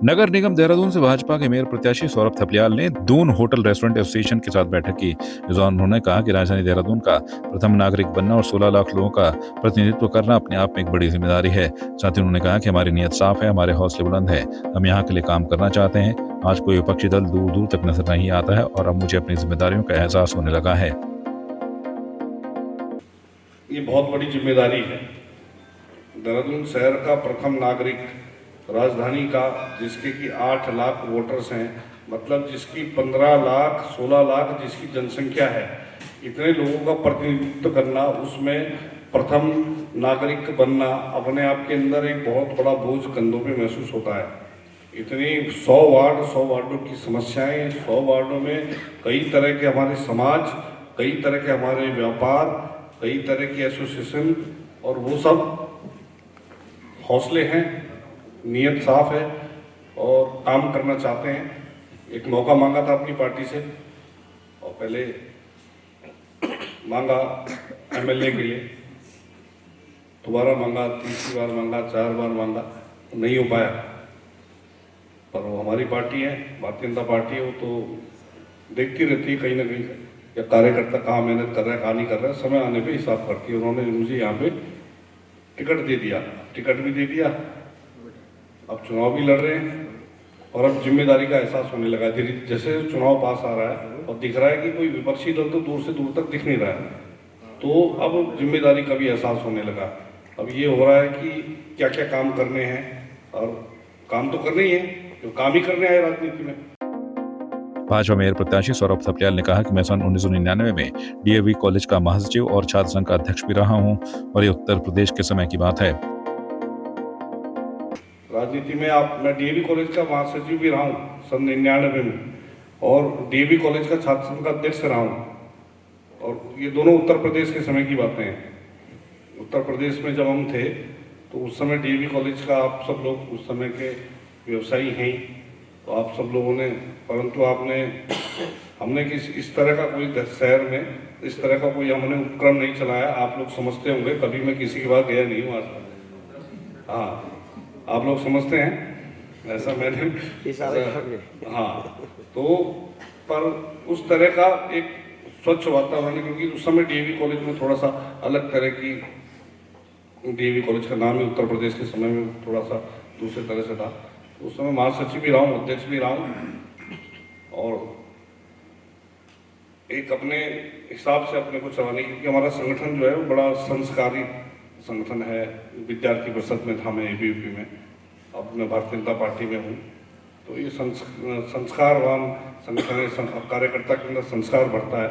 नगर निगम देहरादून से भाजपा के मेयर प्रत्याशी सौरभ थपलियाल ने दून होटल रेस्टोरेंट एसोसिएशन के साथ बैठक की। इस दौरान उन्होंने कहा कि राजधानी देहरादून का प्रथम नागरिक बनना और 16 लाख लोगों का प्रतिनिधित्व करना अपने आप में एक बड़ी जिम्मेदारी है। साथ ही उन्होंने कहा कि हमारी नीयत साफ है, हमारे हौसले बुलंद है, हम यहाँ के लिए काम करना चाहते हैं। आज कोई विपक्षी दल दूर दूर तक नजर नहीं आता है और अब मुझे अपनी जिम्मेदारियों का एहसास होने लगा है। ये बहुत बड़ी जिम्मेदारी है। देहरादून शहर का प्रथम नागरिक, राजधानी का, जिसके कि 8 लाख वोटर्स हैं, मतलब जिसकी 15 लाख 16 लाख जिसकी जनसंख्या है, इतने लोगों का प्रतिनिधित्व करना, उसमें प्रथम नागरिक बनना अपने आप के अंदर एक बहुत बड़ा बोझ कंधों पे महसूस होता है। इतनी 100 वार्डों की समस्याएं, 100 वार्डों में कई तरह के हमारे समाज, कई तरह के हमारे व्यापार, कई तरह की एसोसिएशन, और वो सब हौसले हैं, नीयत साफ है और काम करना चाहते हैं। एक मौका मांगा था अपनी पार्टी से, और पहले मांगा एमएलए के लिए, दोबारा मांगा, तीसरी बार मांगा, 4 बार मांगा, नहीं हो पाया। पर वो हमारी पार्टी है, भारतीय जनता पार्टी है, वो तो देखती रहती है कहीं ना कहीं या कार्यकर्ता कहाँ मेहनत कर रहा है, कहाँ नहीं कर रहा है, समय आने पे हिसाब करती है। उन्होंने मुझे यहाँ पे टिकट दे दिया, टिकट भी दे दिया, अब चुनाव भी लड़ रहे हैं और अब जिम्मेदारी का एहसास होने लगा है। धीरे जैसे चुनाव पास आ रहा है और दिख रहा है कि कोई विपक्षी दल तो दूर से दूर तक दिख नहीं रहा है, तो अब जिम्मेदारी का भी एहसास होने लगा। अब ये हो रहा है कि क्या क्या काम करने हैं, और काम तो करने ही है, जो काम ही करने आए राजनीति में। भाजपा मेयर प्रत्याशी सौरभ थपलियाल ने कहा कि मैं सन 1999 में डीएवी कॉलेज का महासचिव और छात्र संघ का अध्यक्ष भी रहा हूं और ये उत्तर प्रदेश के समय की बात है। राजनीति में मैं डीएवी कॉलेज का महासचिव भी रहा हूँ सन 99 में, और डीएवी कॉलेज का छात्र संघ का अध्यक्ष रहा हूँ, और ये दोनों उत्तर प्रदेश के समय की बातें हैं। उत्तर प्रदेश में जब हम थे तो उस समय डीएवी कॉलेज का, आप सब लोग उस समय के व्यवसायी हैं, तो आप सब लोगों ने, परंतु हमने इस तरह का कोई शहर में इस तरह का कोई हमने उपक्रम नहीं चलाया। आप लोग समझते होंगे, कभी मैं किसी के पास गया नहीं हूँ आज तक। हाँ, आप लोग समझते हैं, ऐसा मैंने हाँ, तो पर उस तरह का एक स्वच्छ वातावरण, क्योंकि उस समय डीएवी कॉलेज में थोड़ा सा अलग तरह की, डीएवी कॉलेज का नाम है, उत्तर प्रदेश के समय में थोड़ा सा दूसरे तरह से था। उस समय महासचिव भी रहा हूँ, अध्यक्ष भी रहा हूँ, और एक अपने हिसाब से अपने को चलाने, क्योंकि हमारा संगठन जो है वो बड़ा संस्कारी संगठन है। विद्यार्थी परिषद में था मैं एबीवीपी में, अब मैं भारतीय जनता पार्टी में हूँ, तो ये संस्कारवान संगठन है। कार्यकर्ता के अंदर संस्कार बढ़ता है,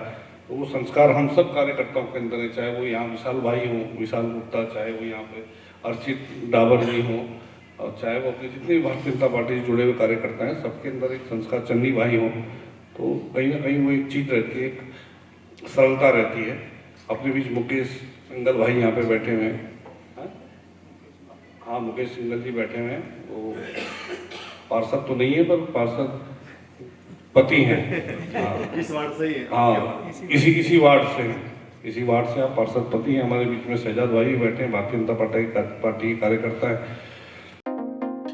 तो वो संस्कार हम सब कार्यकर्ताओं के अंदर है, चाहे वो यहाँ विशाल भाई हों, विशाल गुप्ता, चाहे वो यहाँ पे अर्चित डाबर जी हों, और चाहे वो अपने जितने भी भारतीय जनता पार्टी से जुड़े हुए कार्यकर्ता हैं, सबके अंदर एक संस्कार, चन्नी भाई हों, तो कहीं ना कहीं वो एक चीज़ रहती है, एक सरलता रहती है। अपने बीच मुकेश सिंगल भाई यहाँ पे बैठे हुए हैं, हाँ मुकेश सिंगल जी बैठे हुए हैं, वो पार्षद तो नहीं है पर पार्षद पति हैं। हाँ, इस वार्ड से ही है। हाँ, किसी वार्ड से आप पार्षद पति हैं। हमारे बीच में शहजाद भाई भी बैठे हैं, भारतीय जनता पार्टी के कार्यकर्ता हैं।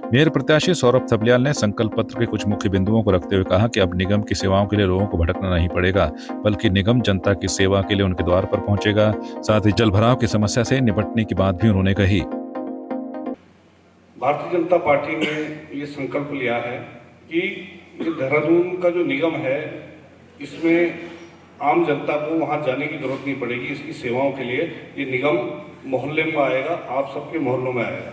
मेयर प्रत्याशी सौरभ थपलियाल ने संकल्प पत्र के कुछ मुख्य बिंदुओं को रखते हुए कहा कि अब निगम की सेवाओं के लिए लोगों को भटकना नहीं पड़ेगा, बल्कि निगम जनता की सेवा के लिए उनके द्वार पर पहुंचेगा। साथ ही जलभराव की समस्या से निपटने की बात भी उन्होंने कही। भारतीय जनता पार्टी ने ये संकल्प लिया है कि ये देहरादून का जो निगम है, इसमें आम जनता को वहाँ जाने की जरूरत नहीं पड़ेगी। इसकी सेवाओं के लिए ये निगम मोहल्ले में आएगा, आप सबके मोहल्लों में आएगा,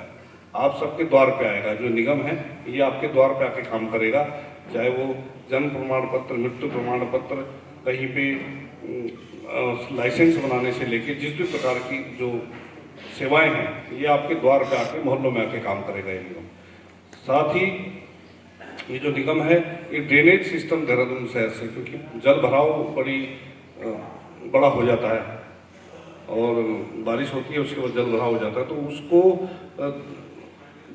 आप सबके द्वार पे आएगा। जो निगम है ये आपके द्वार पे आके काम करेगा, चाहे वो जन्म प्रमाण पत्र, मृत्यु प्रमाण पत्र, कहीं पे लाइसेंस बनाने से लेके जिस भी प्रकार की जो सेवाएं हैं, ये आपके द्वार पे आके, मोहल्लों में आके काम करेगा ये निगम। साथ ही ये जो निगम है, ये ड्रेनेज सिस्टम देहरादून शहर से, क्योंकि जल भराव बड़ा हो जाता है और बारिश होती है, उसके बाद जल भराव हो जाता है, तो उसको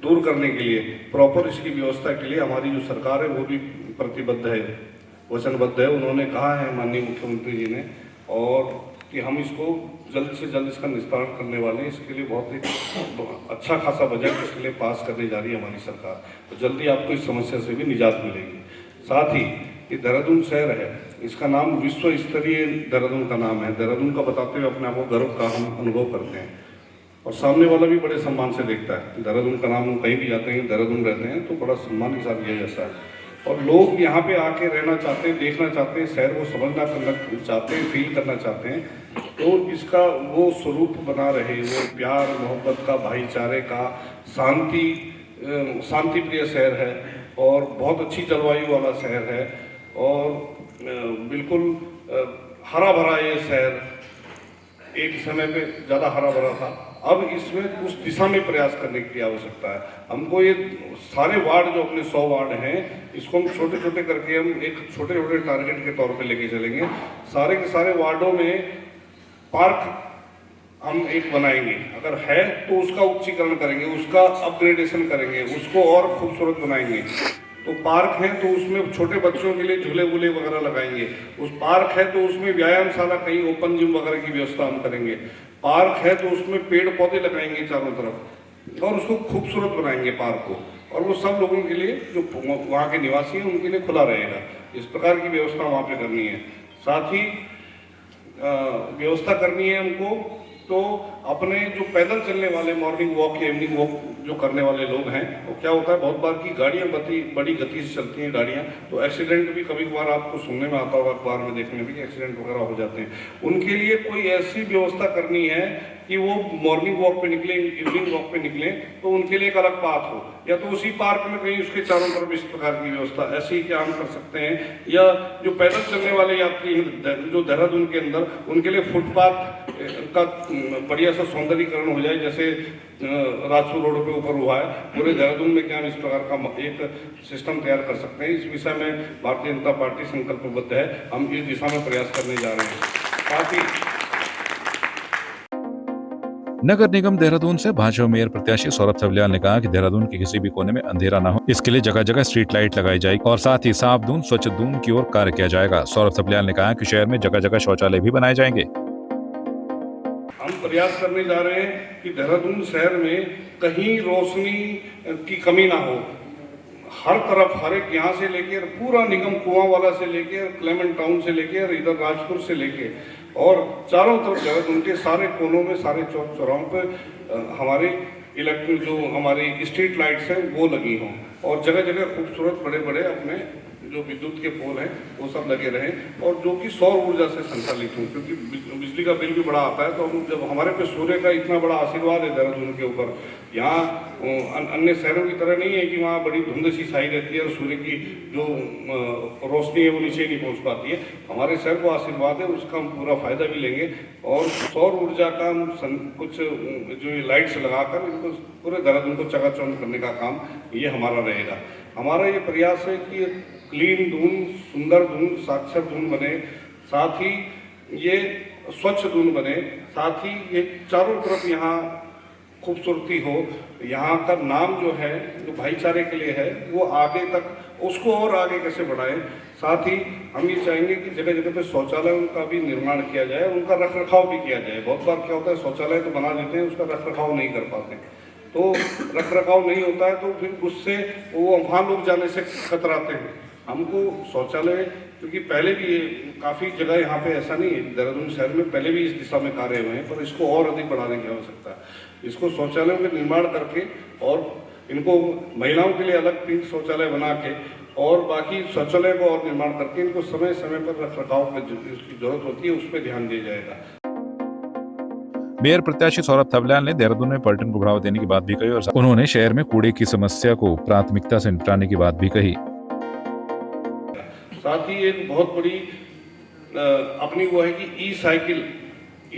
दूर करने के लिए, प्रॉपर इसकी व्यवस्था के लिए हमारी जो सरकार है वो भी प्रतिबद्ध है, वचनबद्ध है। उन्होंने कहा है माननीय मुख्यमंत्री जी ने, और कि हम इसको जल्द से जल्द इसका निस्तारण करने वाले हैं। इसके लिए बहुत ही अच्छा खासा बजट इसके लिए पास करने जा रही है हमारी सरकार, तो जल्दी आपको इस समस्या से भी निजात मिलेगी। साथ ही ये देहरादून शहर है, इसका नाम विश्व स्तरीय देहरादून का नाम है। देहरादून का बताते हुए अपने आप को गर्व का हम अनुभव करते हैं और सामने वाला भी बड़े सम्मान से देखता है। देहरादून का नाम हम कहीं भी जाते हैं, देहरादून रहते हैं तो बड़ा सम्मान के साथ लिया जाता है और लोग यहाँ पे आके रहना चाहते हैं, देखना चाहते हैं, शहर को समझना करना चाहते हैं, फील करना चाहते हैं। तो इसका वो स्वरूप बना रहे, वो प्यार मोहब्बत का, भाईचारे का, शांति प्रिय शहर है और बहुत अच्छी जलवायु वाला शहर है और बिल्कुल हरा भरा ये शहर एक समय पे ज़्यादा हरा भरा था। अब इसमें उस दिशा में प्रयास करने की आवश्यकता है। हमको ये सारे वार्ड जो अपने 100 वार्ड हैं, इसको हम छोटे छोटे करके हम एक छोटे छोटे टारगेट के तौर पे लेके चलेंगे। सारे के सारे वार्डों में पार्क हम एक बनाएंगे, अगर है तो उसका उच्चीकरण करेंगे, उसका अपग्रेडेशन करेंगे, उसको और खूबसूरत बनाएंगे। तो पार्क है तो उसमें छोटे बच्चों के लिए झूले वूले वगैरह लगाएंगे। उस पार्क है तो उसमें व्यायामशाला, कहीं ओपन जिम वगैरह की व्यवस्था हम करेंगे। पार्क है तो उसमें पेड़ पौधे लगाएंगे चारों तरफ और उसको खूबसूरत बनाएंगे पार्क को, और वो सब लोगों के लिए जो वहाँ के निवासी हैं उनके लिए खुला रहेगा। इस प्रकार की व्यवस्था वहाँ पे करनी है। साथ ही व्यवस्था करनी है हमको तो अपने जो पैदल चलने वाले मॉर्निंग वॉक या इवनिंग वॉक जो करने वाले लोग हैं, वो क्या होता है, बहुत बार की गाड़ियाँ बड़ी गति से चलती हैं गाड़ियाँ, तो एक्सीडेंट भी कभी कभार आपको सुनने में आता होगा, अखबार में देखने में भी एक्सीडेंट वगैरह हो जाते हैं। उनके लिए कोई ऐसी व्यवस्था करनी है कि वो मॉर्निंग वॉक पे निकले, इवनिंग वॉक पे निकले, तो उनके लिए एक अलग पाथ हो, या तो उसी पार्क में कहीं उसके चारों तरफ इस प्रकार की व्यवस्था ऐसे ही क्या हम कर सकते हैं। या जो पैदल चलने वाले यात्री जो देहरादून के अंदर, उनके लिए फुटपाथ का बढ़िया सा सौंदर्यीकरण हो जाए, जैसे राजपुर रोड पे ऊपर हुआ है। पूरे देहरादून में क्या हम इस प्रकार का एक सिस्टम तैयार कर सकते हैं, इस विषय में भारतीय जनता पार्टी संकल्पबद्ध है। हम इस दिशा में प्रयास करने जा रहे हैं। साथ ही नगर निगम देहरादून से भाजपा मेयर प्रत्याशी सौरभ थपलियाल ने कहा कि देहरादून के किसी भी कोने में अंधेरा न हो, इसके लिए जगह जगह स्ट्रीट लाइट लगाई जाएगी और साथ ही साफ दून स्वच्छ दून की ओर कार्य किया जाएगा। सौरभ थपलियाल ने कहा कि शहर में जगह जगह शौचालय भी बनाए जाएंगे। हम प्रयास करने जा रहे हैं कि देहरादून शहर में कहीं रोशनी की कमी ना हो। हर तरफ, हर एक यहाँ से लेकर पूरा निगम कुआं वाला से लेकर क्लेमेंट टाउन से लेकर इधर राजपुर से लेकर और चारों तरफ देहरादून के सारे कोनों में, सारे चौक चौराहों पर हमारे इलेक्ट्रिक जो हमारी स्ट्रीट लाइट्स हैं वो लगी हों और जगह जगह खूबसूरत बड़े बड़े अपने जो विद्युत के पोल हैं वो सब लगे रहें और जो कि सौर ऊर्जा से संचालित हों, क्योंकि बिजली का बिल भी बड़ा आता है। तो हम जब हमारे पे सूर्य का इतना बड़ा आशीर्वाद है देहरादून के ऊपर, यहाँ अन्य शहरों की तरह नहीं है कि वहाँ बड़ी धुंध सी छाई रहती है और सूर्य की जो रोशनी है वो नीचे नहीं पहुँच पाती है। हमारे शहर को आशीर्वाद है, उसका हम पूरा फायदा भी लेंगे और सौर ऊर्जा का हम कुछ जो ये लाइट्स लगाकर इनको पूरे देहरादून को चकाचौंध करने का काम ये हमारा रहेगा। हमारा ये प्रयास है कि क्लीन धुन, सुंदर धुन, साक्षर धुन बने, साथ ही ये स्वच्छ धुन बने, साथ ही ये चारों तरफ यहाँ खूबसूरती हो। यहाँ का नाम जो है, जो भाईचारे के लिए है, वो आगे तक उसको और आगे कैसे बढ़ाएं। साथ ही हम ये चाहेंगे कि जगह जगह पे शौचालयों का भी निर्माण किया जाए, उनका रख रखाव भी किया जाए। बहुत बार क्या होता है, शौचालय तो बना देते हैं, उसका रख रखाव नहीं कर पाते, तो रख रखाव नहीं होता है तो फिर उससे वो वहाँ लोग जाने से कतराते हैं। हमको शौचालय, क्योंकि पहले भी ये काफ़ी जगह यहाँ पे ऐसा नहीं है, देहरादून शहर में पहले भी इस दिशा में कार्य हुए हैं, पर इसको और अधिक बढ़ाने की आवश्यकता है। इसको शौचालयों के निर्माण करके और इनको महिलाओं के लिए अलग 3 शौचालय बना के और बाकी शौचालय को और निर्माण करके इनको समय समय पर रख रखाव की जरूरत होती है, उस पर ध्यान दिया जाएगा। मेयर प्रत्याशी सौरभ थपलियाल ने देहरादून में पर्यटन को बढ़ावा देने की बात भी कही और उन्होंने शहर में कूड़े की समस्या को प्राथमिकता से निपटाने की बात भी कही। साथ ही एक बहुत बड़ी अपनी वो है कि ई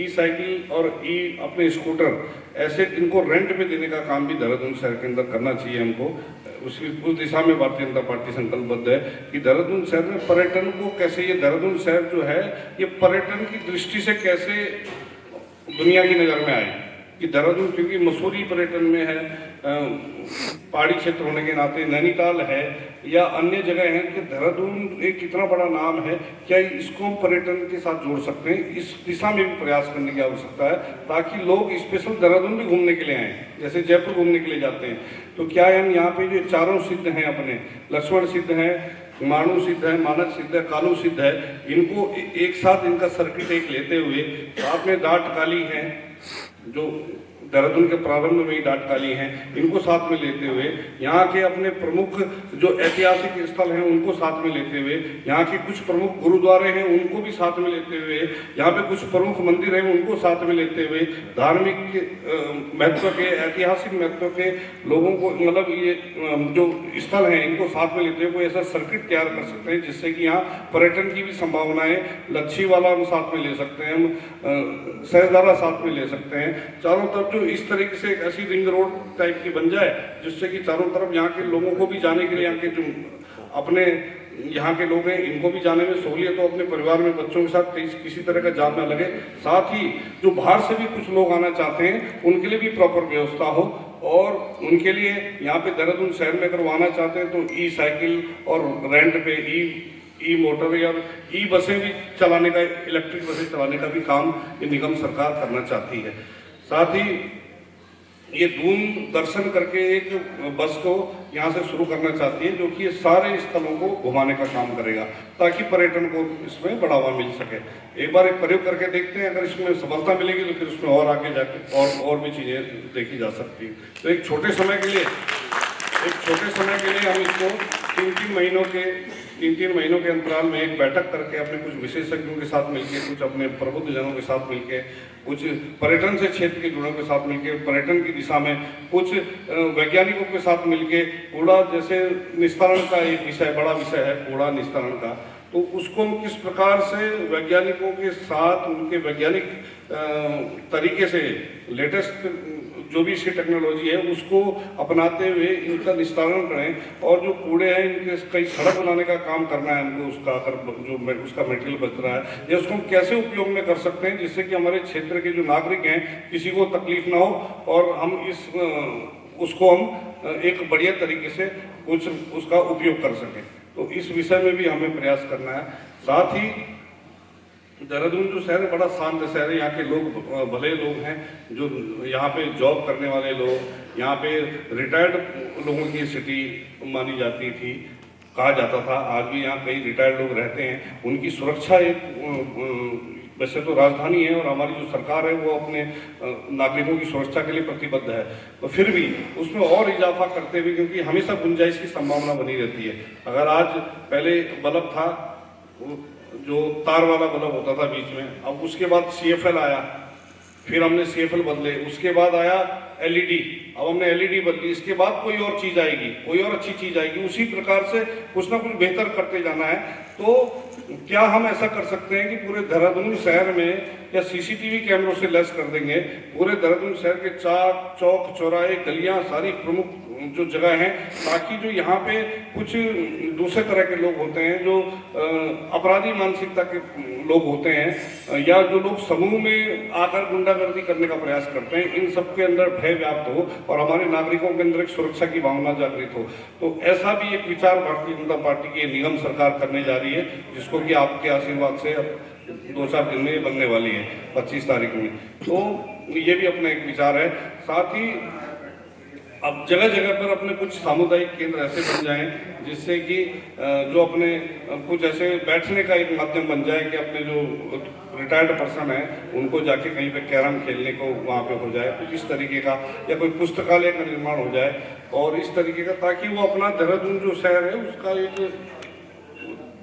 साइकिल और अपने स्कूटर, ऐसे इनको रेंट पे देने का काम भी देहरादून शहर के अंदर करना चाहिए हमको। उस दिशा में भारतीय जनता पार्टी संकल्पबद्ध है कि देहरादून शहर में पर्यटन को कैसे, ये देहरादून शहर जो है ये पर्यटन की दृष्टि से कैसे दुनिया की नज़र में आए। कि देहरादून क्योंकि मसूरी पर्यटन में है, पहाड़ी क्षेत्र होने के नाते नैनीताल है या अन्य जगह हैं कि देहरादून एक इतना बड़ा नाम है, क्या इसको पर्यटन के साथ जोड़ सकते हैं? इस दिशा में भी प्रयास करने की आवश्यकता है ताकि लोग स्पेशल देहरादून भी घूमने के लिए आएँ, जैसे जयपुर घूमने के लिए जाते हैं। तो क्या हम यहाँ पे जो चारों सिद्ध हैं अपने, लक्ष्मण सिद्ध हैं, माणु सिद्ध है, मानस सिद्ध है, कालू सिद्ध है, इनको एक साथ इनका सर्किट एक लेते हुए, साथ में डाट काली है जो देहरादून के प्रारंभ में ही डाट काली हैं, इनको साथ में लेते हुए, यहाँ के अपने प्रमुख जो ऐतिहासिक स्थल हैं उनको साथ में लेते हुए, यहाँ के कुछ प्रमुख गुरुद्वारे हैं उनको भी साथ में लेते हुए, यहाँ पे कुछ प्रमुख मंदिर हैं उनको साथ में लेते हुए, धार्मिक महत्व के, ऐतिहासिक महत्व के लोगों को, मतलब ये जो स्थल हैं इनको साथ में लेते हुए कोई ऐसा सर्किट तैयार कर सकते हैं जिससे कि यहाँ पर्यटन की भी संभावनाएं, लच्छीवाला हम साथ में ले सकते हैं, हम सहजदारा साथ में ले सकते हैं, चारों तरफ इस तरीके से एक ऐसी रिंग रोड टाइप की बन जाए जिससे कि चारों तरफ यहाँ के लोगों को भी जाने के लिए, यहाँ के जो अपने यहाँ के लोग हैं इनको भी जाने में सहूलियत हो, अपने परिवार में बच्चों के साथ किसी तरह का जाम ना लगे, साथ ही जो बाहर से भी कुछ लोग आना चाहते हैं उनके लिए भी प्रॉपर व्यवस्था हो और उनके लिए यहाँ पे देहरादून शहर में अगर वो आना चाहते हैं तो ई साइकिल और रेंट पे ई मोटर या ई बसें भी चलाने का, इलेक्ट्रिक बसें चलाने का भी काम ये निगम सरकार करना चाहती है। साथ ही ये दून दर्शन करके एक बस को यहाँ से शुरू करना चाहती है जो कि ये सारे स्थलों को घुमाने का काम करेगा ताकि पर्यटन को इसमें बढ़ावा मिल सके। एक बार एक प्रयोग करके देखते हैं, अगर इसमें सफलता मिलेगी तो फिर उसमें और आगे जाके और भी चीज़ें देखी जा सकती हैं। तो एक छोटे समय के लिए हम इसको तीन तीन महीनों के अंतराल में एक बैठक करके अपने कुछ विशेषज्ञों के साथ मिलकर, कुछ अपने प्रबुद्ध जनों के साथ मिलकर, कुछ पर्यटन से क्षेत्र के जुड़ों के साथ मिलकर, पर्यटन की दिशा में कुछ वैज्ञानिकों के साथ मिलकर, कूड़ा जैसे निस्तारण का एक विषय, बड़ा विषय है कूड़ा निस्तारण का, तो उसको हम किस प्रकार से वैज्ञानिकों के साथ उनके वैज्ञानिक तरीके से लेटेस्ट जो भी इसकी टेक्नोलॉजी है उसको अपनाते हुए इनका निस्तारण करें और जो कूड़े हैं इनके कई सड़क बनाने का काम करना है हमको, उसका अगर जो उसका मटेरियल बच रहा है या उसको हम कैसे उपयोग में कर सकते हैं जिससे कि हमारे क्षेत्र के जो नागरिक हैं किसी को तकलीफ ना हो और हम उसको हम एक बढ़िया तरीके से कुछ उसका उपयोग कर सकें। तो इस विषय में भी हमें प्रयास करना है। साथ ही देहरादून जो शहर है बड़ा शांत शहर है, यहाँ के लोग भले लोग हैं, जो यहाँ पे जॉब करने वाले लोग, यहाँ पे रिटायर्ड लोगों की सिटी मानी जाती थी, कहा जाता था, आज भी यहाँ कई रिटायर्ड लोग रहते हैं, उनकी सुरक्षा एक वैसे तो राजधानी है और हमारी जो सरकार है वो अपने नागरिकों की सुरक्षा के लिए प्रतिबद्ध है, तो फिर भी उसमें और इजाफा करते हुए, क्योंकि हमेशा गुंजाइश की संभावना बनी रहती है। अगर आज पहले बल्ब था जो तार वाला बल्ब होता था बीच में, अब उसके बाद CFL आया, फिर हमने CFL बदले, उसके बाद आया LED, अब हमने LED बदली, इसके बाद कोई और चीज़ आएगी, कोई और अच्छी चीज़ आएगी, उसी प्रकार से कुछ ना कुछ बेहतर करते जाना है। तो क्या हम ऐसा कर सकते हैं कि पूरे देहरादून शहर में या CCTV कैमरों से लेस कर देंगे, पूरे देहरादून शहर के चौक चौराहे गलियां सारी प्रमुख जो जगह हैं, ताकि जो यहाँ पे कुछ दूसरे तरह के लोग होते हैं, जो अपराधी मानसिकता के लोग होते हैं या जो लोग समूह में आकर गुंडागर्दी करने का प्रयास करते हैं, इन सब के अंदर भय व्याप्त हो और हमारे नागरिकों के अंदर एक सुरक्षा की भावना जागृत हो। तो ऐसा भी एक विचार भारतीय जनता पार्टी की निगम सरकार करने जा रही है, जिसको कि आपके आशीर्वाद से अब 2-4 दिन में बनने वाली है, 25 तारीख में। तो ये भी अपना एक विचार है। साथ ही अब जगह जगह पर अपने कुछ सामुदायिक केंद्र ऐसे बन जाएं जिससे कि जो अपने कुछ ऐसे बैठने का एक माध्यम बन जाए कि अपने जो रिटायर्ड पर्सन है उनको जाके कहीं पे कैरम खेलने को वहाँ पे हो जाए, कुछ इस तरीके का, या कोई पुस्तकालय का निर्माण हो जाए और इस तरीके का, ताकि वो अपना देहरादून जो शहर है उसका एक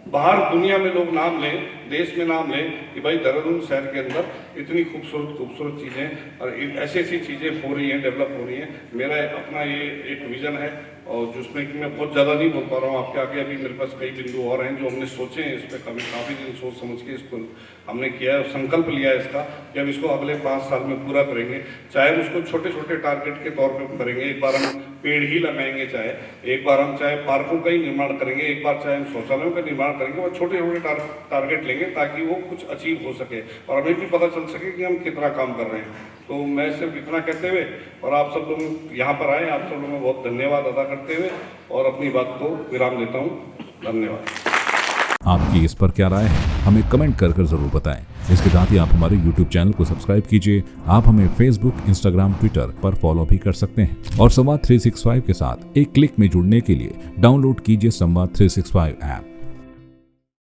बाहर दुनिया में लोग नाम लें, देश में नाम लें कि भाई देहरादून शहर के अंदर इतनी खूबसूरत चीज़ें और ऐसी ऐसी चीज़ें हो रही हैं, डेवलप हो रही हैं। मेरा अपना ये एक विज़न है और जिसमें कि मैं बहुत ज़्यादा नहीं बोल पा रहा हूँ आपके आगे, अभी मेरे पास कई बिंदु और हैं जो हमने सोचे हैं, इस पर काफ़ी दिन सोच समझ के इसको हमने किया है और संकल्प लिया है इसका कि हम इसको अगले 5 साल में पूरा करेंगे, चाहे हम उसको छोटे छोटे टारगेट के तौर पर करेंगे। एक बार हम पेड़ ही लगाएंगे, चाहे एक बार हम चाहे पार्कों का ही निर्माण करेंगे, एक बार चाहे हम शौचालयों का निर्माण करेंगे, वो छोटे छोटे टारगेट लेंगे ताकि वो कुछ अचीव हो सके और हमें भी पता चल सके कि हम कितना काम कर रहे हैं। तो मैं सिर्फ इतना कहते हुए और आप सब लोग यहाँ पर आए, आप सब लोगों में बहुत धन्यवाद अदा करते हुए और अपनी बात को विराम देता हूँ। धन्यवाद। आपकी इस पर क्या राय है, हमें कमेंट कर जरूर बताएं। इसके साथ ही आप हमारे YouTube चैनल को सब्सक्राइब कीजिए। आप हमें Facebook, Instagram, Twitter पर फॉलो भी कर सकते हैं और संवाद 365 के साथ एक क्लिक में जुड़ने के लिए डाउनलोड कीजिए संवाद 365 ऐप।